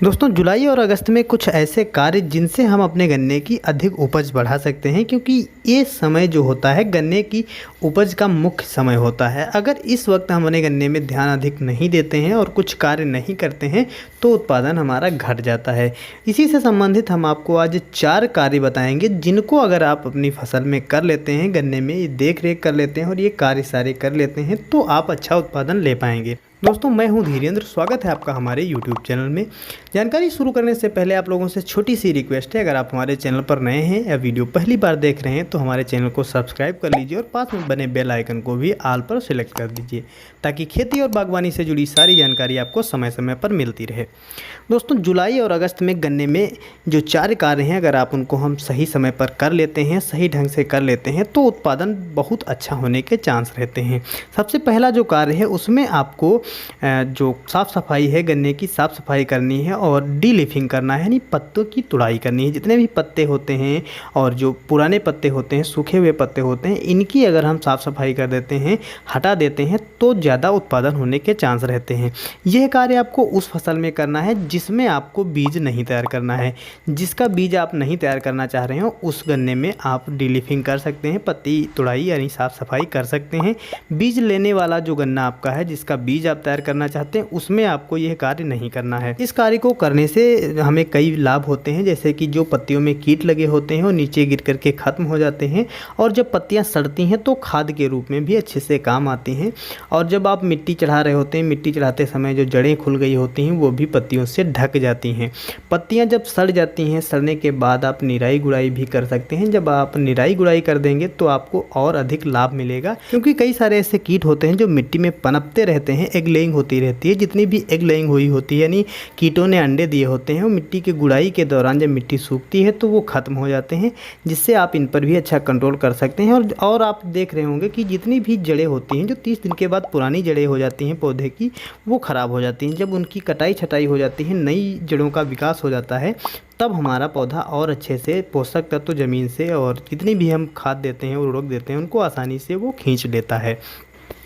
दोस्तों जुलाई और अगस्त में कुछ ऐसे कार्य जिनसे हम अपने गन्ने की अधिक उपज बढ़ा सकते हैं, क्योंकि ये समय जो होता है गन्ने की उपज का मुख्य समय होता है। अगर इस वक्त हम अपने गन्ने में ध्यान अधिक नहीं देते हैं और कुछ कार्य नहीं करते हैं तो उत्पादन हमारा घट जाता है। इसी से संबंधित हम आपको आज 4 कार्य बताएंगे जिनको अगर आप अपनी फसल में कर लेते हैं, गन्ने में देख रेख कर लेते हैं और ये कार्य सारे कर लेते हैं तो आप अच्छा उत्पादन ले पाएंगे। दोस्तों मैं हूं धीरेन्द्र, स्वागत है आपका हमारे YouTube चैनल में। जानकारी शुरू करने से पहले आप लोगों से छोटी सी रिक्वेस्ट है, अगर आप हमारे चैनल पर नए हैं या वीडियो पहली बार देख रहे हैं तो हमारे चैनल को सब्सक्राइब कर लीजिए और पास में बने बेल आइकन को भी ऑल पर सिलेक्ट कर दीजिए ताकि खेती और बागवानी से जुड़ी सारी जानकारी आपको समय समय पर मिलती रहे। दोस्तों जुलाई और अगस्त में गन्ने में जो 4 कार्य हैं, अगर आप उनको हम सही समय पर कर लेते हैं, सही ढंग से कर लेते हैं तो उत्पादन बहुत अच्छा होने के चांस रहते हैं। सबसे पहला जो कार्य है उसमें आपको जो साफ़ सफाई है, गन्ने की साफ़ सफाई करनी है और डीलीफिंग करना है, यानी पत्तों की तुड़ाई करनी है। जितने भी पत्ते होते हैं और जो पुराने पत्ते होते हैं, सूखे हुए पत्ते होते हैं, इनकी अगर हम साफ़ सफाई कर देते हैं, हटा देते हैं तो ज़्यादा उत्पादन होने के चांस रहते हैं। यह कार्य आपको उस फसल में करना है जिसमें आपको बीज नहीं तैयार करना है। जिसका बीज आप नहीं तैयार करना चाह रहे हो उस गन्ने में आप डीलीफिंग कर सकते हैं, पत्ती तुड़ाई यानी साफ़ सफाई कर सकते हैं। बीज लेने वाला जो गन्ना आपका है, जिसका बीज आप तैयार करना चाहते हैं, उसमें आपको यह कार्य नहीं करना है। इस कार्य को करने से हमें कई लाभ होते हैं, जैसे कि जो पत्तियों में कीट लगे होते हैं वो नीचे गिर करके ख़त्म हो जाते हैं और जब पत्तियां सड़ती हैं तो खाद के रूप में भी अच्छे से काम आती हैं। और जब आप मिट्टी चढ़ा रहे होते हैं, मिट्टी चढ़ाते समय जो जड़ें खुल गई होती हैं वो भी पत्तियों से ढक जाती हैं। पत्तियाँ जब सड़ जाती हैं, सड़ने के बाद आप निराई गुड़ाई भी कर सकते हैं। जब आप निराई गुड़ाई कर देंगे तो आपको और अधिक लाभ मिलेगा, क्योंकि कई सारे ऐसे कीट होते हैं जो मिट्टी में पनपते रहते हैं, एग लेइंग होती रहती है। जितनी भी एग लेइंग हुई होती है यानी कीटों ने अंडे दिए होते हैं, वो मिट्टी की गुड़ाई के दौरान जब मिट्टी सूखती है तो वो ख़त्म हो जाते हैं, जिससे आप इन पर भी अच्छा कंट्रोल कर सकते हैं। और आप देख रहे होंगे कि जितनी भी जड़ें होती हैं जो 30 दिन के बाद पुरानी जड़ें हो जाती हैं पौधे की, वो ख़राब हो जाती हैं। जब उनकी कटाई छटाई हो जाती है, नई जड़ों का विकास हो जाता है, तब हमारा पौधा और अच्छे से पोषक तत्व ज़मीन से और जितनी भी हम खाद देते हैं, उर्वरक देते हैं, उनको आसानी से वो खींच लेता है।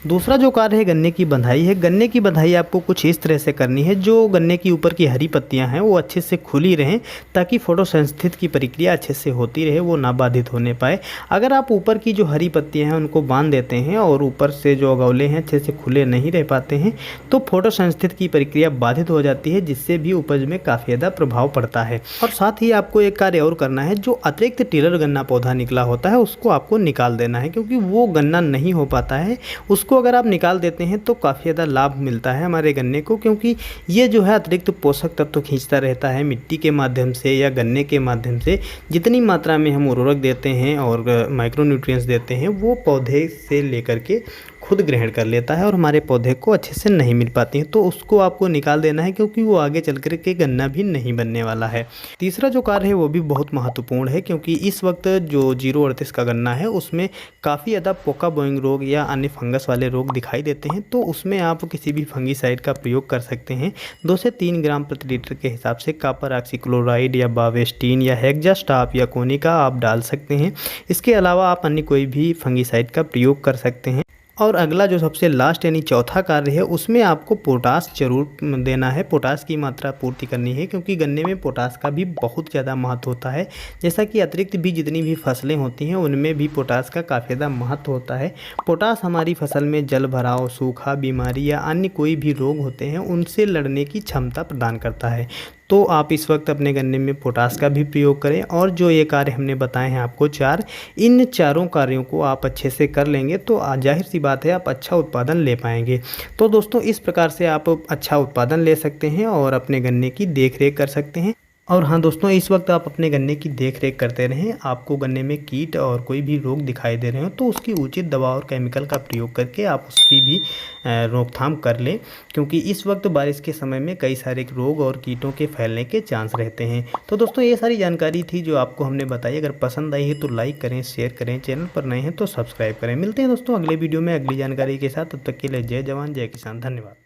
दूसरा जो कार्य है गन्ने की बंधाई है। गन्ने की बंधाई आपको कुछ इस तरह से करनी है, जो गन्ने की ऊपर की हरी पत्तियां हैं वो अच्छे से खुली रहें ताकि फोटोसिंथेसिस की प्रक्रिया अच्छे से होती रहे, वो ना बाधित होने पाए। अगर आप ऊपर की जो हरी पत्तियां हैं उनको बांध देते हैं और ऊपर से जो अगौले हैं अच्छे से खुले नहीं रह पाते हैं तो फोटोसिंथेसिस की प्रक्रिया बाधित हो जाती है, जिससे भी उपज में काफ़ी ज़्यादा प्रभाव पड़ता है। और साथ ही आपको एक कार्य और करना है, जो अतिरिक्त टिलर गन्ना पौधा निकला होता है उसको आपको निकाल देना है, क्योंकि वो गन्ना नहीं हो पाता है। उसको अगर आप निकाल देते हैं तो काफ़ी ज़्यादा लाभ मिलता है हमारे गन्ने को, क्योंकि ये जो है अतिरिक्त पोषक तत्व खींचता रहता है मिट्टी के माध्यम से या गन्ने के माध्यम से। जितनी मात्रा में हम उर्वरक देते हैं और माइक्रोन्यूट्रिएंट्स देते हैं वो पौधे से लेकर के खुद ग्रहण कर लेता है और हमारे पौधे को अच्छे से नहीं मिल पाती हैं, तो उसको आपको निकाल देना है, क्योंकि वो आगे चल कर के गन्ना भी नहीं बनने वाला है। तीसरा जो कार्य है वो भी बहुत महत्वपूर्ण है, क्योंकि इस वक्त जो 038 का गन्ना है उसमें काफ़ी ज़्यादा पोका बोइंग रोग या अन्य फंगस वाले रोग दिखाई देते हैं, तो उसमें आप किसी भी फंगीसाइड का प्रयोग कर सकते हैं। 2 से 3 ग्राम प्रति लीटर के हिसाब से कॉपर ऑक्सीक्लोराइड या बावेस्टीन या हेक्सास्टाप या कोनिका आप डाल सकते हैं। इसके अलावा आप अन्य कोई भी फंगीसाइड का प्रयोग कर सकते हैं। और अगला जो सबसे लास्ट यानी चौथा कार्य है उसमें आपको पोटास जरूर देना है, पोटास की मात्रा पूर्ति करनी है, क्योंकि गन्ने में पोटास का भी बहुत ज़्यादा महत्व होता है। जैसा कि अतिरिक्त भी जितनी भी फसलें होती हैं उनमें भी पोटास का काफ़ी ज़्यादा महत्व होता है। पोटास हमारी फसल में जल भराव, सूखा, बीमारी या अन्य कोई भी रोग होते हैं उनसे लड़ने की क्षमता प्रदान करता है। तो आप इस वक्त अपने गन्ने में पोटास का भी प्रयोग करें। और जो ये कार्य हमने बताए हैं आपको 4, इन चारों कार्यों को आप अच्छे से कर लेंगे तो जाहिर सी बात है आप अच्छा उत्पादन ले पाएंगे। तो दोस्तों इस प्रकार से आप अच्छा उत्पादन ले सकते हैं और अपने गन्ने की देख रेख कर सकते हैं। और हाँ दोस्तों, इस वक्त आप अपने गन्ने की देख रेख करते रहें। आपको गन्ने में कीट और कोई भी रोग दिखाई दे रहे हो तो उसकी उचित दवा और केमिकल का प्रयोग करके आप उसकी भी रोकथाम कर लें, क्योंकि इस वक्त बारिश के समय में कई सारे रोग और कीटों के फैलने के चांस रहते हैं। तो दोस्तों ये सारी जानकारी थी जो आपको हमने बताई। अगर पसंद आई है तो लाइक करें, शेयर करें, चैनल पर नए हैं तो सब्सक्राइब करें। मिलते हैं दोस्तों अगले वीडियो में अगली जानकारी के साथ। तब तक के लिए जय जवान जय किसान, धन्यवाद।